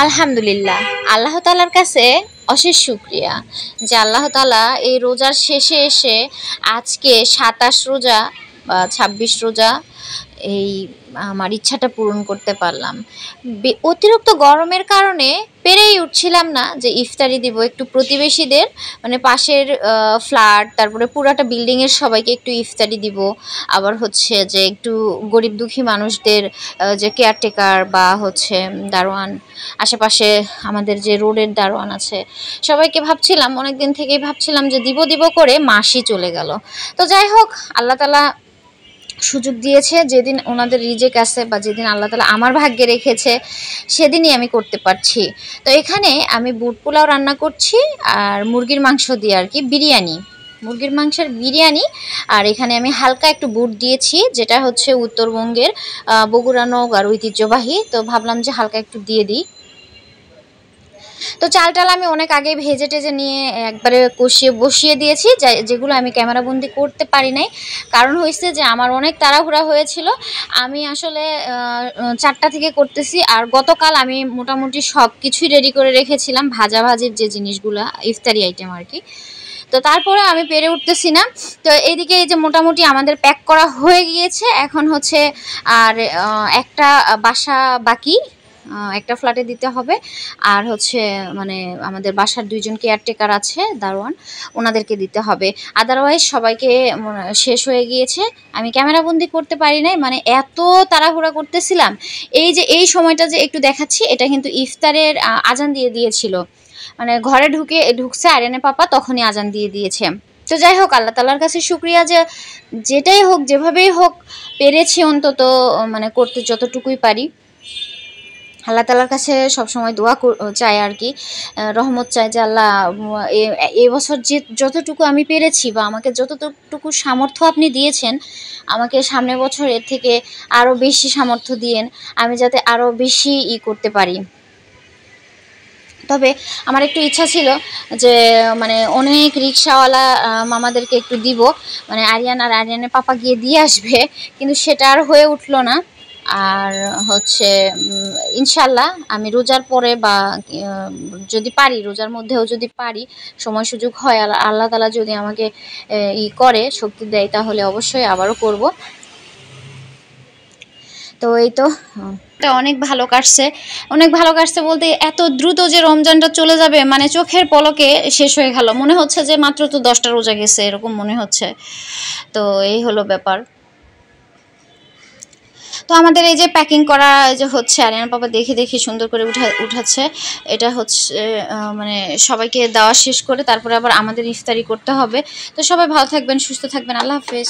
আলহামদুলিল্লাহ, আল্লাহ তাআলার কাছে অশেষ শুকরিয়া যে আল্লাহ তাআলা এই রোজার শেষে এসে আজকে ২৭ রোজা বা ২৬ রোজা এই আমার ইচ্ছাটা পূরণ করতে পারলাম। অতিরিক্ত গরমের কারণে পেরেই উঠছিলাম না যে ইফতারি দিব একটু প্রতিবেশীদের, মানে পাশের ফ্ল্যাট, তারপরে পুরাটা বিল্ডিংয়ের সবাইকে একটু ইফতারি দিব। আবার হচ্ছে যে একটু গরিব দুঃখী মানুষদের যে কেয়ারটেকার বা হচ্ছে দারোয়ান, আশেপাশে আমাদের যে রোডের দারোয়ান আছে, সবাইকে ভাবছিলাম, অনেক দিন থেকেই ভাবছিলাম যে দিব দিব করে মাসই চলে গেল। তো যাই হোক, আল্লাহ তাআলা সুযোগ দিয়েছে, যেদিন ওনাদের রিজেক আছে বা যেদিন আল্লাহ তাআলা আমার ভাগ্যে রেখেছে সেদিনই আমি করতে পারছি। তো এখানে আমি বুট পোলাও রান্না করছি আর মুরগির মাংস দিয়ে আর কি বিরিয়ানি, মুরগির মাংসের বিরিয়ানি। আর এখানে আমি হালকা একটু বুট দিয়েছি, যেটা হচ্ছে উত্তরবঙ্গের বগুড়া নওগাঁর ঐতিহ্যবাহী, তো ভাবলাম যে হালকা একটু দিয়ে দিই। তো চালটাল আমি অনেক আগে ভেজে টেজে নিয়ে একবারে কষিয়ে বসিয়ে দিয়েছি, যেগুলো আমি ক্যামেরাবন্দি করতে পারি নাই। কারণ হয়েছে যে আমার অনেক তাড়াহুড়া হয়েছিল, আমি আসলে 4টা থেকে করতেছি। আর গতকাল আমি মোটামুটি সব কিছুই রেডি করে রেখেছিলাম, ভাজাভাজির যে জিনিসগুলো, ইফতারি আইটেম আর কি। তো তারপরে আমি পেরে উঠতেছি না। তো এইদিকে এই যে মোটামুটি আমাদের প্যাক করা হয়ে গিয়েছে, এখন হচ্ছে আর একটা বাসা বাকি, একটা ফ্ল্যাটে দিতে হবে। আর হচ্ছে মানে আমাদের বাসার 2জন কেয়ারটেকার আছে দারোয়ান, ওনাদেরকে দিতে হবে। আদারওয়াইজ সবাইকে শেষ হয়ে গিয়েছে। আমি ক্যামেরাবন্দি করতে পারি নাই, মানে এত তাড়াহুড়া করতেছিলাম। এই যে এই সময়টা যে একটু দেখাচ্ছি, এটা কিন্তু ইফতারের আজান দিয়ে দিয়েছিল, মানে ঘরে ঢুকছে আরিয়ানের পাপা, তখনই আজান দিয়ে দিয়েছে। তো যাই হোক, আল্লাহ তাআলার কাছে শুকরিয়া যে যেটাই হোক যেভাবেই হোক পেরেছি অন্তত, মানে করতে যতটুকুই পারি। আল্লাহ তাআলার কাছে সবসময় দোয়া চাই আর কি, রহমত চাই যে আল্লাহ এবছর যে যতটুকু আমি পেরেছি বা আমাকে যতটুকু সামর্থ্য আপনি দিয়েছেন, আমাকে সামনের বছর এর থেকে আরও বেশি সামর্থ্য দিয়েন, আমি যাতে আরও বেশি করতে পারি। তবে আমার একটু ইচ্ছা ছিল যে মানে অনেক রিক্সাওয়ালা মামাদেরকে একটু দিব, মানে আরিয়ান আর আরিয়ানের পাপা গিয়ে দিয়ে আসবে, কিন্তু সেটা আর হয়ে উঠলো না। আর হচ্ছে ইনশাল্লাহ আমি রোজার পরে বা যদি পারি, রোজার মধ্যেও যদি পারি, সময় সুযোগ হয়, আল্লাহ তাআলা যদি আমাকে করে শক্তি দেয়, তাহলে অবশ্যই আবারও করব। তো এই তো অনেক ভালো কাটছে, অনেক ভালো কাটছে বলতে এত দ্রুত যে রমজানটা চলে যাবে, মানে চোখের পলকে শেষ হয়ে গেল, মনে হচ্ছে যে মাত্র তো 10টা রোজা গেছে, এরকম মনে হচ্ছে। তো এই হলো ব্যাপার। তো আমাদের এই যে প্যাকিং করা যে হচ্ছে, আরিয়ান পাপা দেখে দেখে সুন্দর করে উঠাচ্ছে। এটা হচ্ছে মানে সবাইকে দেওয়া শেষ করে তারপরে আবার আমাদের ইফতারি করতে হবে। তো সবাই ভালো থাকবেন, সুস্থ থাকবেন, আল্লাহ হাফেজ।